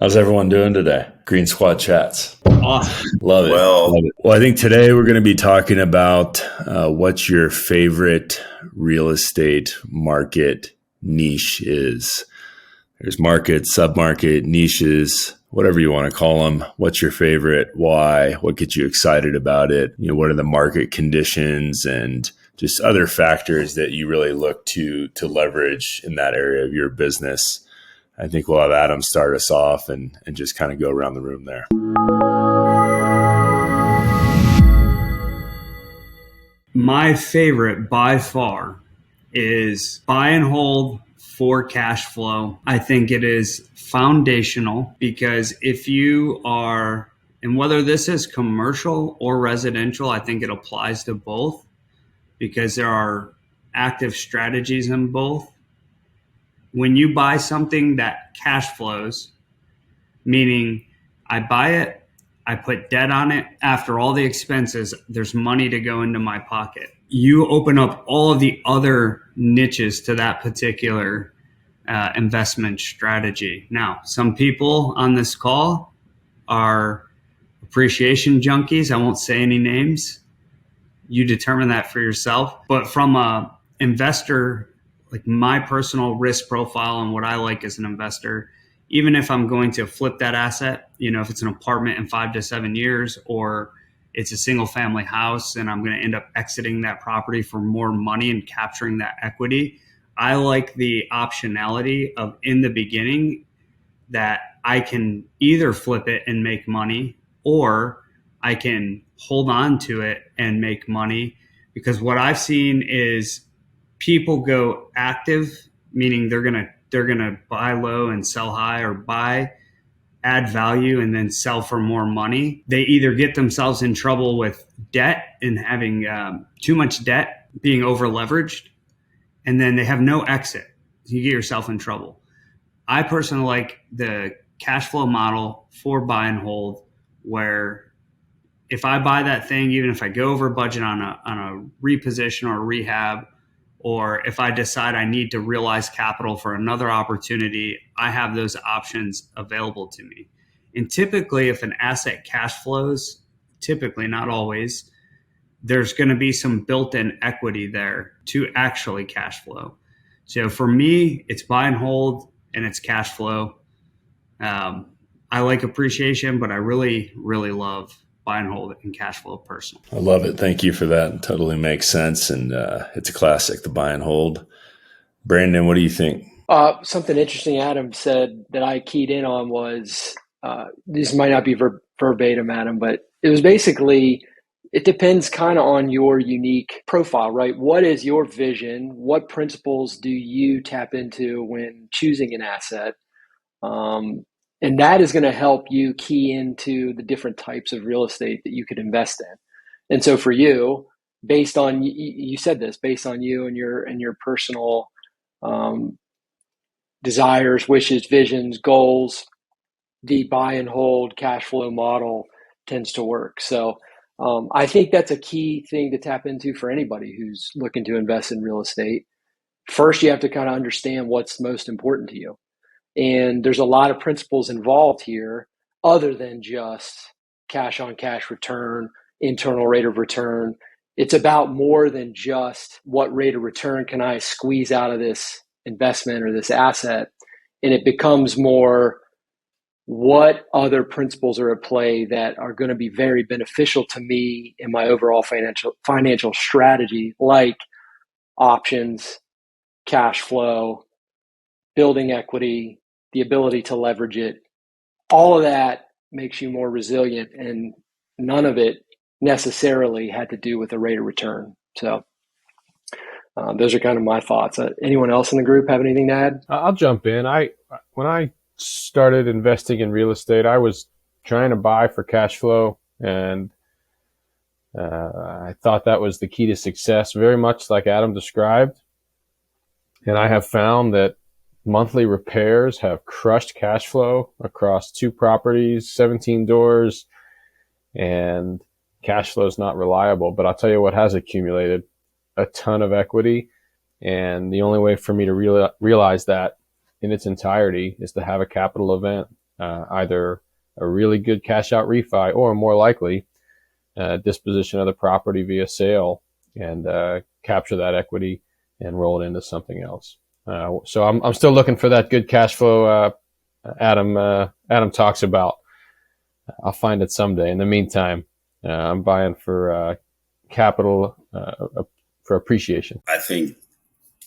How's everyone doing today? Green Squad Chats. Awesome. Love it. Well, Love it. Well, I think today we're going to be talking about what your favorite real estate market niche is. There's market, submarket, niches, whatever you want to call them. What's your favorite? Why? What gets you excited about it? What are the market conditions and just other factors that you really look to leverage in that area of your business? I think we'll have Adam start us off and just kind of go around the room there. My favorite by far is buy and hold for cash flow. I think it is foundational because if you are, and whether this is commercial or residential, I think it applies to both because there are active strategies in both. When you buy something that cash flows, meaning I buy it, I put debt on it, after all the expenses, there's money to go into my pocket. You open up all of the other niches to that particular investment strategy. Now, some people on this call are appreciation junkies. I won't say any names. You determine that for yourself. But from a investor, like my personal risk profile and what I like as an investor, even if I'm going to flip that asset, if it's an apartment in 5 to 7 years, or it's a single family house and I'm going to end up exiting that property for more money and capturing that equity, I like the optionality of in the beginning that I can either flip it and make money, or I can hold on to it and make money. Because what I've seen is people go active, meaning they're gonna buy low and sell high, or buy, add value, and then sell for more money. They either get themselves in trouble with debt and having too much debt, being over leveraged, and then they have no exit. You get yourself in trouble. I personally like the cash flow model for buy and hold, where if I buy that thing, even if I go over budget on a reposition or a rehab, or if I decide I need to realize capital for another opportunity, I have those options available to me. And typically, if an asset cash flows, typically, not always, there's going to be some built-in equity there to actually cash flow. So for me, it's buy and hold and it's cash flow. I like appreciation, but I really, really love buy and hold and cash flow personal. I love it. Thank you for that. It totally makes sense. And it's a classic, the buy and hold. Brandon, what do you think? Something interesting Adam said that I keyed in on was, this might not be verbatim, Adam, but it was basically, it depends kind of on your unique profile, right? What is your vision? What principles do you tap into when choosing an asset? And that is going to help you key into the different types of real estate that you could invest in. And so for you, based on, you said this, based on you and your personal desires, wishes, visions, goals, the buy and hold cash flow model tends to work. So I think that's a key thing to tap into for anybody who's looking to invest in real estate. First, you have to kind of understand what's most important to you. And there's a lot of principles involved here other than just cash on cash return, internal rate of return. It's about more than just what rate of return can I squeeze out of this investment or this asset. And it becomes more, what other principles are at play that are going to be very beneficial to me in my overall financial strategy, like options, cash flow, building equity, the ability to leverage it. All of that makes you more resilient, and none of it necessarily had to do with the rate of return. So those are kind of my thoughts. Anyone else in the group have anything to add? I'll jump in. When I started investing in real estate, I was trying to buy for cash flow, and I thought that was the key to success, very much like Adam described. And I have found that monthly repairs have crushed cash flow across 2 properties, 17 doors, and cash flow is not reliable. But I'll tell you what has accumulated: a ton of equity. And the only way for me to realize that in its entirety is to have a capital event. either a really good cash out refi or more likely disposition of the property via sale and capture that equity and roll it into something else. So I'm still looking for that good cash flow Adam talks about. I'll find it someday. In the meantime, I'm buying for capital for appreciation. I think,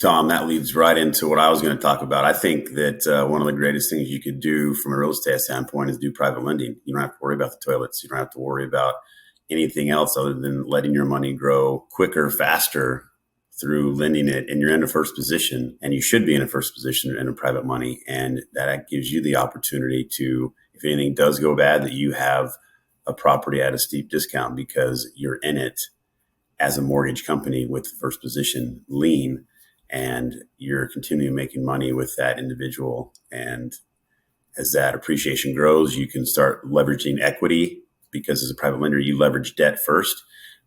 Tom, that leads right into what I was going to talk about. I think that one of the greatest things you could do from a real estate standpoint is do private lending. You don't have to worry about the toilets. You don't have to worry about anything else other than letting your money grow quicker, faster through lending it. And you're in a first position, and you should be in a first position in a private money. And that gives you the opportunity to, if anything does go bad, that you have a property at a steep discount because you're in it as a mortgage company with the first position lien, and you're continuing making money with that individual. And as that appreciation grows, you can start leveraging equity, because as a private lender, you leverage debt first.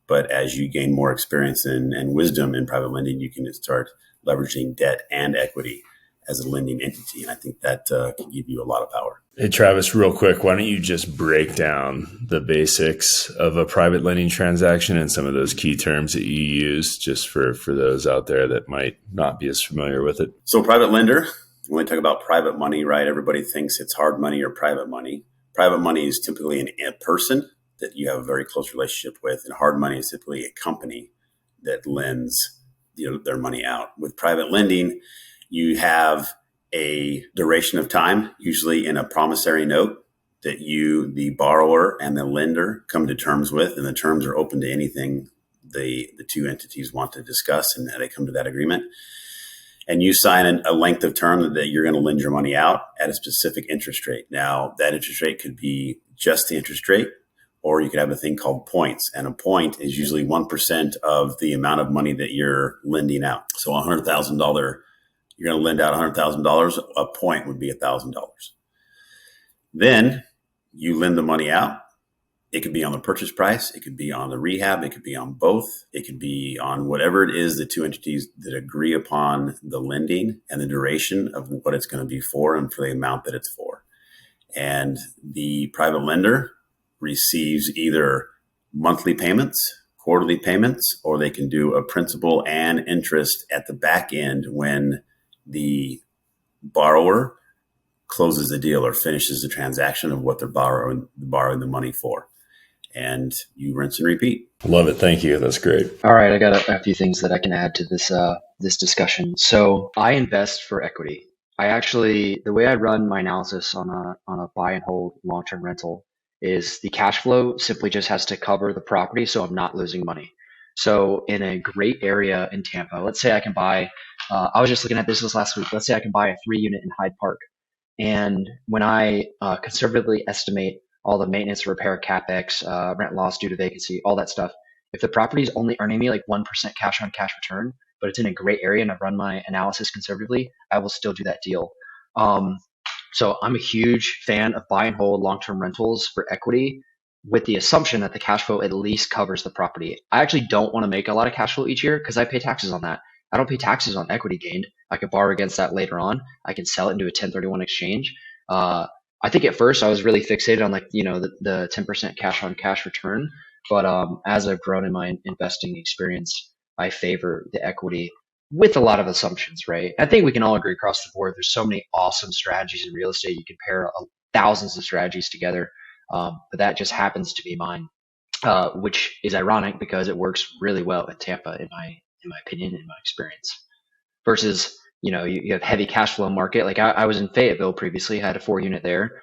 But as you gain more experience and wisdom in private lending, you can start leveraging debt and equity as a lending entity. And I think that can give you a lot of power. Hey, Travis, real quick, why don't you just break down the basics of a private lending transaction and some of those key terms that you use, just for those out there that might not be as familiar with it? So private lender, when we talk about private money, right, everybody thinks it's hard money or private money. Private money is typically a person that you have a very close relationship with, and hard money is typically a company that lends their money out. With private lending, you have a duration of time, usually in a promissory note, that you, the borrower, and the lender come to terms with, and the terms are open to anything the two entities want to discuss, and they come to that agreement. And you sign a length of term that you're going to lend your money out at a specific interest rate. Now, that interest rate could be just the interest rate, or you could have a thing called points. And a point is usually 1% of the amount of money that you're lending out. So $100,000, you're going to lend out $100,000. A point would be $1,000. Then you lend the money out. It could be on the purchase price. It could be on the rehab. It could be on both. It could be on whatever it is the two entities that agree upon the lending and the duration of what it's going to be for and for the amount that it's for. And the private lender receives either monthly payments, quarterly payments, or they can do a principal and interest at the back end when the borrower closes the deal or finishes the transaction of what they're borrowing the money for. And you rinse and repeat. Love it. Thank you. That's great. All right. I got a few things that I can add to this discussion. So I invest for equity. The way I run my analysis on a buy and hold long-term rental is the cash flow simply just has to cover the property, so I'm not losing money. So in a great area in Tampa, let's say I can buy, I was just looking at this last week. Let's say I can buy a 3-unit in Hyde Park. And when I conservatively estimate all the maintenance, repair, capex, rent loss due to vacancy, all that stuff, if the property is only earning me like 1% cash on cash return, but it's in a great area and I run my analysis conservatively, I will still do that deal. So I'm a huge fan of buy and hold long-term rentals for equity with the assumption that the cash flow at least covers the property. I actually don't want to make a lot of cash flow each year because I pay taxes on that. I don't pay taxes on equity gained. I could borrow against that later on. I can sell it into a 1031 exchange. I think at first I was really fixated on the 10% cash on cash return. But as I've grown in my investing experience, I favor the equity with a lot of assumptions, right? I think we can all agree across the board. There's so many awesome strategies in real estate. You can pair thousands of strategies together. But that just happens to be mine, which is ironic because it works really well in Tampa, in my opinion, in my experience. Versus, you have heavy cash flow market. Like I was in Fayetteville previously, I had a 4-unit there.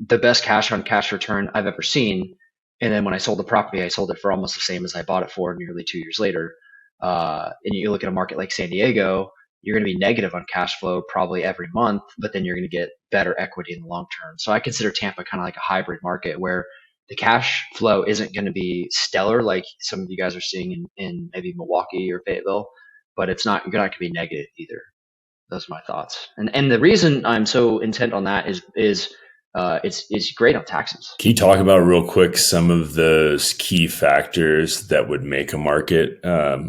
The best cash on cash return I've ever seen. And then when I sold the property, I sold it for almost the same as I bought it for nearly 2 years later. And you look at a market like San Diego, you're going to be negative on cash flow probably every month, but then you're going to get better equity in the long term. So I consider Tampa kind of like a hybrid market where the cash flow isn't going to be stellar like some of you guys are seeing in maybe Milwaukee or Fayetteville, but you're not going to be negative either. Those are my thoughts. And the reason I'm so intent on that is it's great on taxes. Can you talk about real quick some of those key factors that would make a market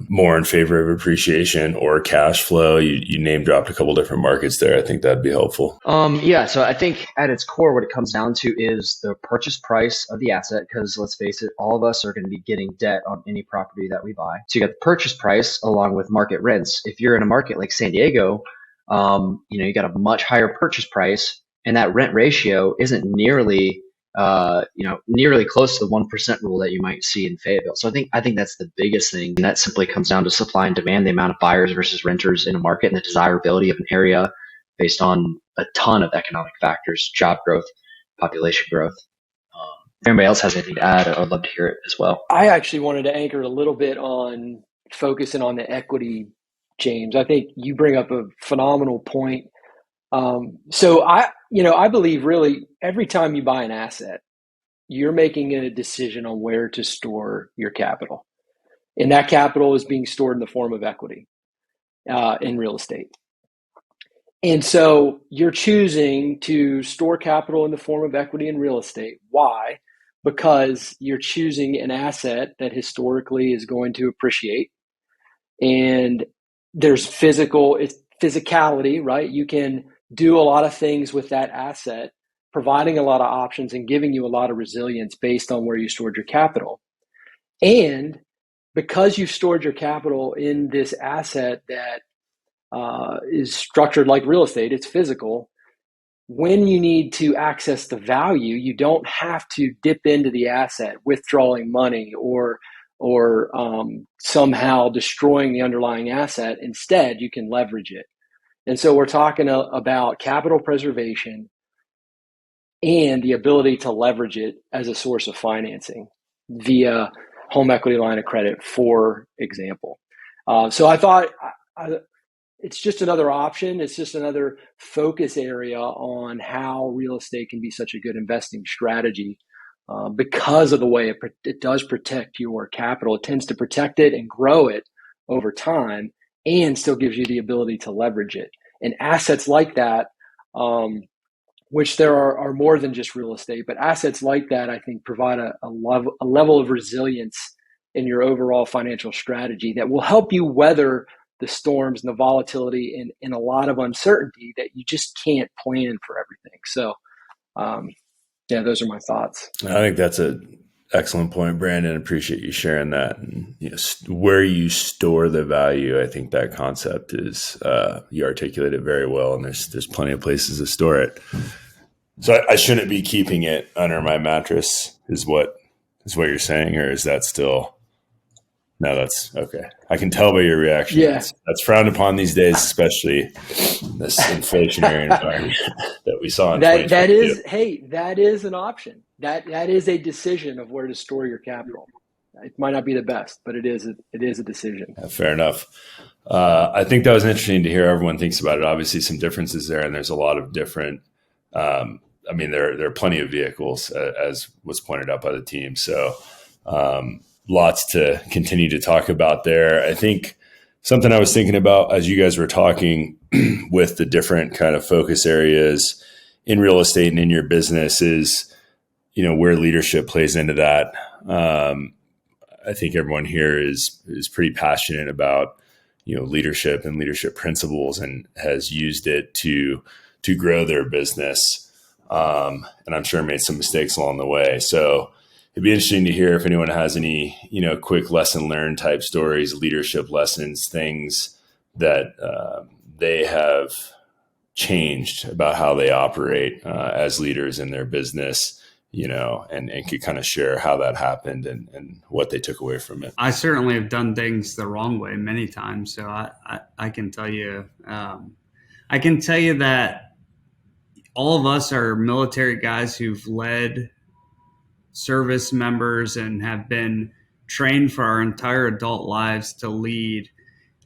more in favor of appreciation or cash flow? You name dropped a couple different markets there. I think that'd be helpful. Yeah, so I think at its core, what it comes down to is the purchase price of the asset, because let's face it, all of us are going to be getting debt on any property that we buy. So you got the purchase price along with market rents. If you're in a market like San Diego, you got a much higher purchase price, and that rent ratio isn't nearly close to the 1% rule that you might see in Fayetteville. So I think that's the biggest thing. And that simply comes down to supply and demand, the amount of buyers versus renters in a market, and the desirability of an area based on a ton of economic factors, job growth, population growth. If anybody else has anything to add, I'd love to hear it as well. I actually wanted to anchor a little bit on focusing on the equity, James. I think you bring up a phenomenal point. So I believe really every time you buy an asset, you're making a decision on where to store your capital. And that capital is being stored in the form of equity in real estate. And so you're choosing to store capital in the form of equity in real estate. Why? Because you're choosing an asset that historically is going to appreciate. And there's physicality, right? You can do a lot of things with that asset, providing a lot of options and giving you a lot of resilience based on where you stored your capital. And because you've stored your capital in this asset that is structured like real estate, it's physical. When you need to access the value, you don't have to dip into the asset, withdrawing money or somehow destroying the underlying asset. Instead, you can leverage it. And so we're talking about capital preservation and the ability to leverage it as a source of financing via home equity line of credit, for example. So I thought it's just another option. It's just another focus area on how real estate can be such a good investing strategy because of the way it does protect your capital. It tends to protect it and grow it over time and still gives you the ability to leverage it. And assets like that, which there are more than just real estate, but assets like that, I think, provide a level of resilience in your overall financial strategy that will help you weather the storms and the volatility and a lot of uncertainty that you just can't plan for everything. So, those are my thoughts. I think that's an excellent point, Brandon. Appreciate you sharing that. And, where you store the value, I think that concept is, you articulate it very well, and there's plenty of places to store it. So I shouldn't be keeping it under my mattress is what you're saying, or is that still... No, that's okay. I can tell by your reaction. Yeah. That's frowned upon these days, especially this inflationary environment that we saw in that is an option. That is a decision of where to store your capital. It might not be the best, but it is a decision. Yeah, fair enough. I think that was interesting to hear everyone thinks about it. Obviously, some differences there, and there's a lot of different. There are plenty of vehicles, as was pointed out by the team. So. Lots to continue to talk about there. I think something I was thinking about as you guys were talking with the different kind of focus areas in real estate and in your business is, where leadership plays into that. I think everyone here is pretty passionate about, leadership and leadership principles and has used it to grow their business. And I'm sure made some mistakes along the way. So it'd be interesting to hear if anyone has any, quick lesson learned type stories, leadership lessons, things that they have changed about how they operate as leaders in their business, and could kind of share how that happened and what they took away from it. I certainly have done things the wrong way many times. So I can tell you, that all of us are military guys who've led service members and have been trained for our entire adult lives to lead.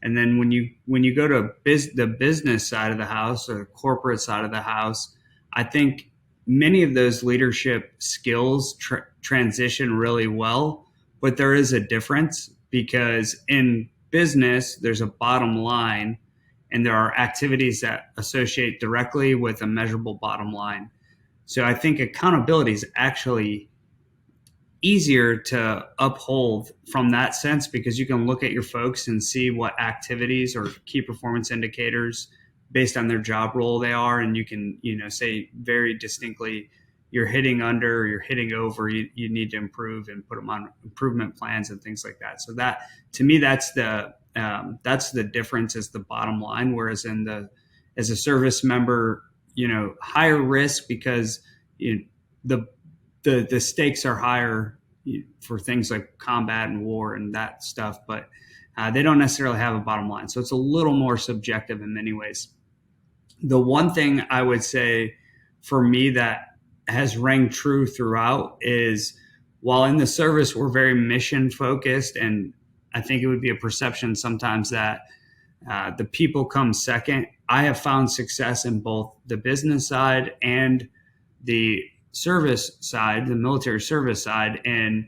And then when you go to the business side of the house or the corporate side of the house, I think many of those leadership skills transition really well, but there is a difference because in business, there's a bottom line and there are activities that associate directly with a measurable bottom line. So I think accountability is actually easier to uphold from that sense, because you can look at your folks and see what activities or key performance indicators based on their job role they are, and you can say very distinctly, you're hitting under or you're hitting over, you need to improve, and put them on improvement plans and things like that. So that, to me, that's the difference, is the bottom line. Whereas as a service member, higher risk, because the stakes are higher for things like combat and war and that stuff, but they don't necessarily have a bottom line. So it's a little more subjective in many ways. The one thing I would say for me that has rang true throughout is, while in the service we're very mission focused, and I think it would be a perception sometimes that the people come second, I have found success in both the business side and the service side, the military service side. And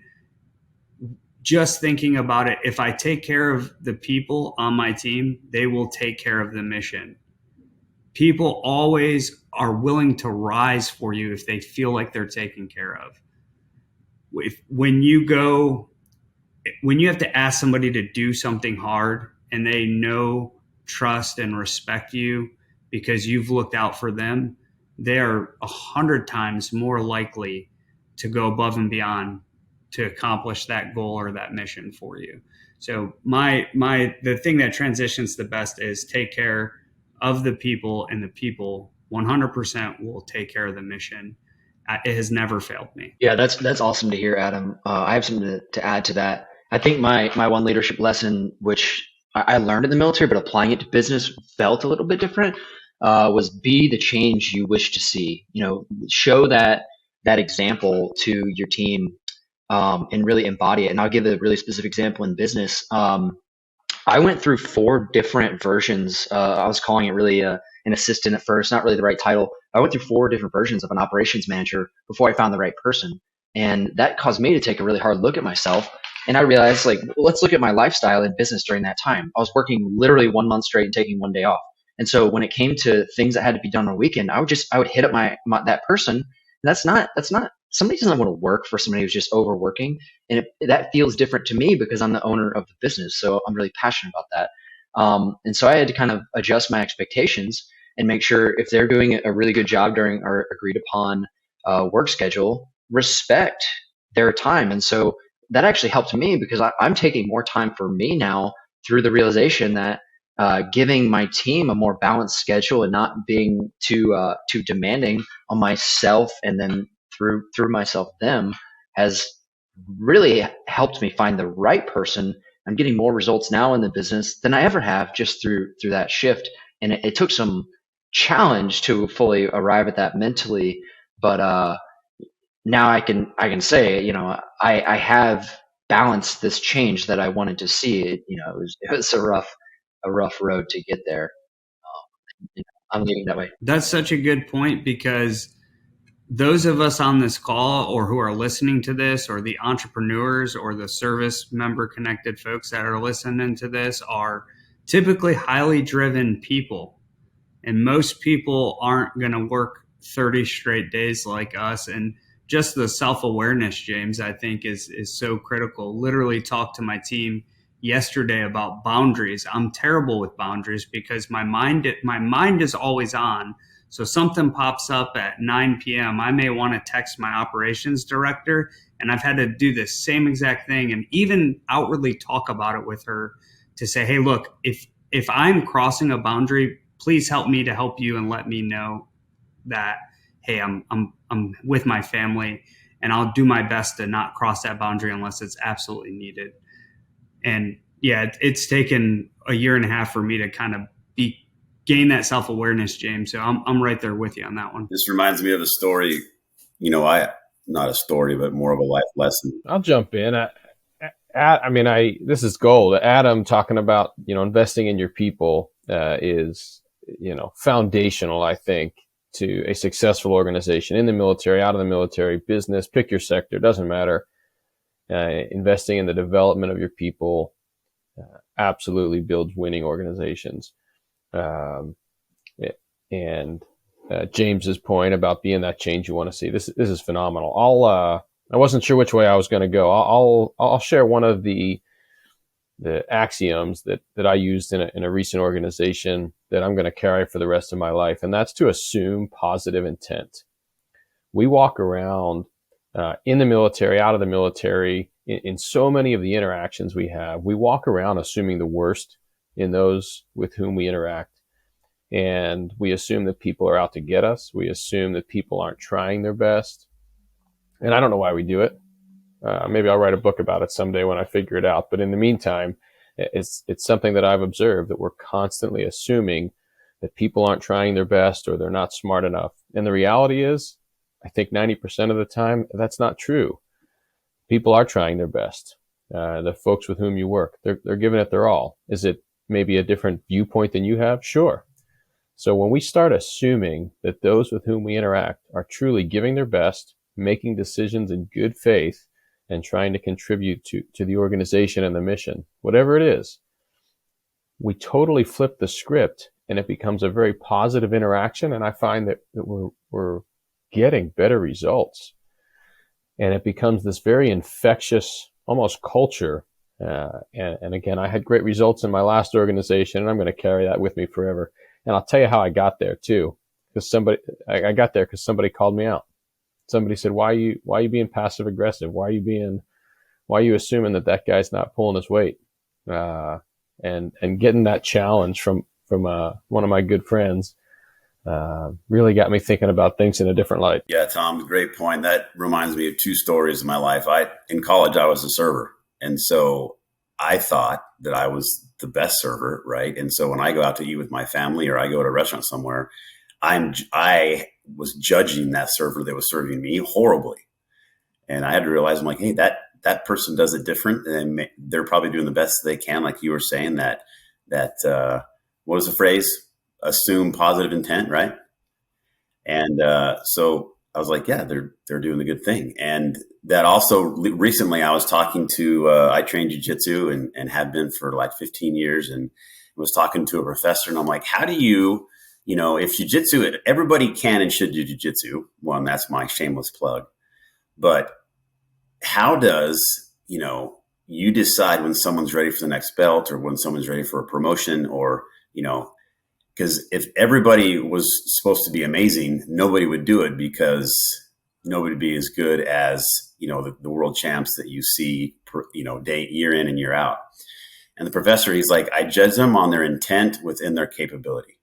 just thinking about it, if I take care of the people on my team, they will take care of the mission. People always are willing to rise for you if they feel like they're taken care of. When you have to ask somebody to do something hard and they know, trust, and respect you because you've looked out for them, they're 100 times more likely to go above and beyond to accomplish that goal or that mission for you. So the thing that transitions the best is take care of the people, and the people 100% will take care of the mission. It has never failed me. Yeah, that's awesome to hear, Adam. I have something to add to that. I think my one leadership lesson, which I learned in the military, but applying it to business felt a little bit different, was be the change you wish to see. Show that example to your team, and really embody it. And I'll give a really specific example in business. I went through 4 different versions. I was calling it really an assistant at first, not really the right title. I went through 4 different versions of an operations manager before I found the right person. And that caused me to take a really hard look at myself. And I realized, let's look at my lifestyle in business during that time. I was working literally 1 month straight and taking 1 day off. And so when it came to things that had to be done on a weekend, I would hit up that person. And that's not somebody doesn't want to work for somebody who's just overworking. And that feels different to me because I'm the owner of the business. So I'm really passionate about that. And so I had to kind of adjust my expectations and make sure, if they're doing a really good job during our agreed upon work schedule, respect their time. And so that actually helped me, because I'm taking more time for me now through the realization that giving my team a more balanced schedule and not being too demanding on myself, and then through myself them, has really helped me find the right person. I'm getting more results now in the business than I ever have just through that shift. And it took some challenge to fully arrive at that mentally, but now I can say, I have balanced this change that I wanted to see. It was a rough road to get there. I'm leaning that way. That's such a good point, because those of us on this call, or who are listening to this, or the entrepreneurs or the service member connected folks that are listening to this, are typically highly driven people. And most people aren't going to work 30 straight days like us. And just the self-awareness, James, I think is so critical. Literally talked to my team yesterday about boundaries. I'm terrible with boundaries because my mind is always on. So something pops up at 9 p.m. I may want to text my operations director, and I've had to do the same exact thing, and even outwardly talk about it with her to say, hey, look, if I'm crossing a boundary, please help me to help you, and let me know that, hey, I'm with my family, and I'll do my best to not cross that boundary unless it's absolutely needed. And yeah, it's taken a year and a half for me to kind of gain that self-awareness, James. So I'm right there with you on that one. This reminds me of a story. Not a story, but more of a life lesson. I'll jump in. This is gold. Adam talking about, investing in your people is, foundational, I think, to a successful organization in the military, out of the military, business, pick your sector, doesn't matter. Investing in the development of your people absolutely builds winning organizations. And James's point about being that change you want to see. This is phenomenal. I wasn't sure which way I was going to go. I'll share one of the axioms that I used in a recent organization that I'm going to carry for the rest of my life, and that's to assume positive intent. We walk around in the military, out of the military, in so many of the interactions we have, we walk around assuming the worst in those with whom we interact. And we assume that people are out to get us. We assume that people aren't trying their best. And I don't know why we do it. Maybe I'll write a book about it someday when I figure it out. But in the meantime, it's something that I've observed, that we're constantly assuming that people aren't trying their best or they're not smart enough. And the reality is, I think 90% of the time, that's not true. People are trying their best. The folks with whom you work, they're giving it their all. Is it maybe a different viewpoint than you have? Sure. So when we start assuming that those with whom we interact are truly giving their best, making decisions in good faith, and trying to contribute to the organization and the mission, whatever it is, we totally flip the script and it becomes a very positive interaction. And I find that we're getting better results. And it becomes this very infectious, almost culture. And again, I had great results in my last organization, and I'm going to carry that with me forever. And I'll tell you how I got there too, because I got there because somebody called me out. Somebody said, "Why are you being passive aggressive? Why are you assuming that guy's not pulling his weight?" And getting that challenge from one of my good friends really got me thinking about things in a different light. Yeah, Tom, great point. That reminds me of two stories in my life. In college, I was a server, and so I thought that I was the best server, right? And so when I go out to eat with my family or I go to a restaurant somewhere, I was judging that server that was serving me horribly. And I had to realize, I'm like, hey, that person does it different, and they're probably doing the best they can, like you were saying, that what was the phrase? Assume positive intent, right? And so I was like, yeah, they're doing the good thing. And that also recently I was talking to, I trained jiu-jitsu and have been for like 15 years, and was talking to a professor, and I'm like, how do you, if jiu-jitsu, everybody can and should do jiu-jitsu. One, that's my shameless plug. But how does, you decide when someone's ready for the next belt or when someone's ready for a promotion, or, because if everybody was supposed to be amazing, nobody would do it, because nobody would be as good as, the world champs that you see, year in and year out. And the professor, he's like, I judge them on their intent within their capability.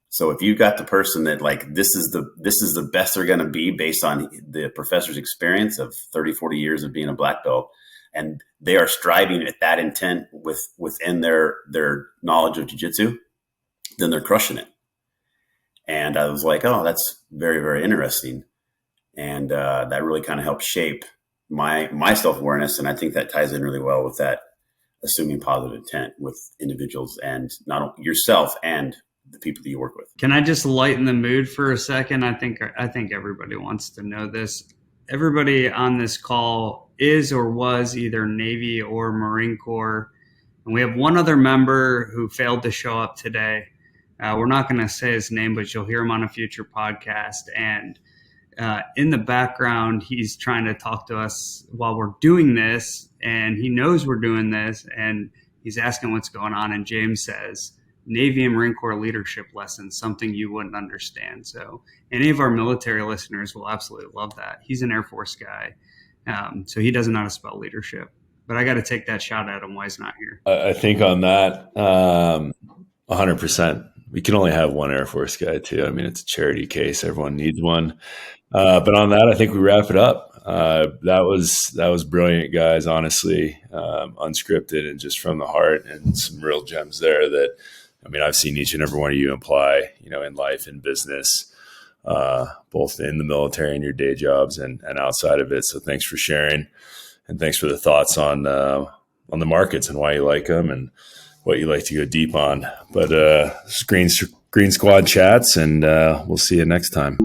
So if you've got the person that like, this is the best they're going to be based on the professor's experience of 30, 40 years of being a black belt, and they are striving at that intent within their knowledge of jiu-jitsu, then they're crushing it. And I was like, oh, that's very, very interesting. And that really kind of helped shape my self-awareness. And I think that ties in really well with that assuming positive intent with individuals, and not only yourself and the people that you work with. Can I just lighten the mood for a second? I think everybody wants to know this. Everybody on this call is or was either Navy or Marine Corps. And we have one other member who failed to show up today. We're not going to say his name, but you'll hear him on a future podcast. And in the background, he's trying to talk to us while we're doing this, and he knows we're doing this, and he's asking what's going on. And James says, Navy and Marine Corps leadership lessons, something you wouldn't understand. So any of our military listeners will absolutely love that. He's an Air Force guy, so he doesn't know how to spell leadership. But I got to take that shot at him while he's not here. I think on that, 100%. We can only have one Air Force guy too. I mean, it's a charity case. Everyone needs one. But on that, I think we wrap it up. That was brilliant, guys. Honestly, unscripted and just from the heart, and some real gems there that, I mean, I've seen each and every one of you apply, in life and business, both in the military and your day jobs and outside of it. So thanks for sharing, and thanks for the thoughts on the markets and why you like them and what you like to go deep on. But Green Squad chats, and we'll see you next time.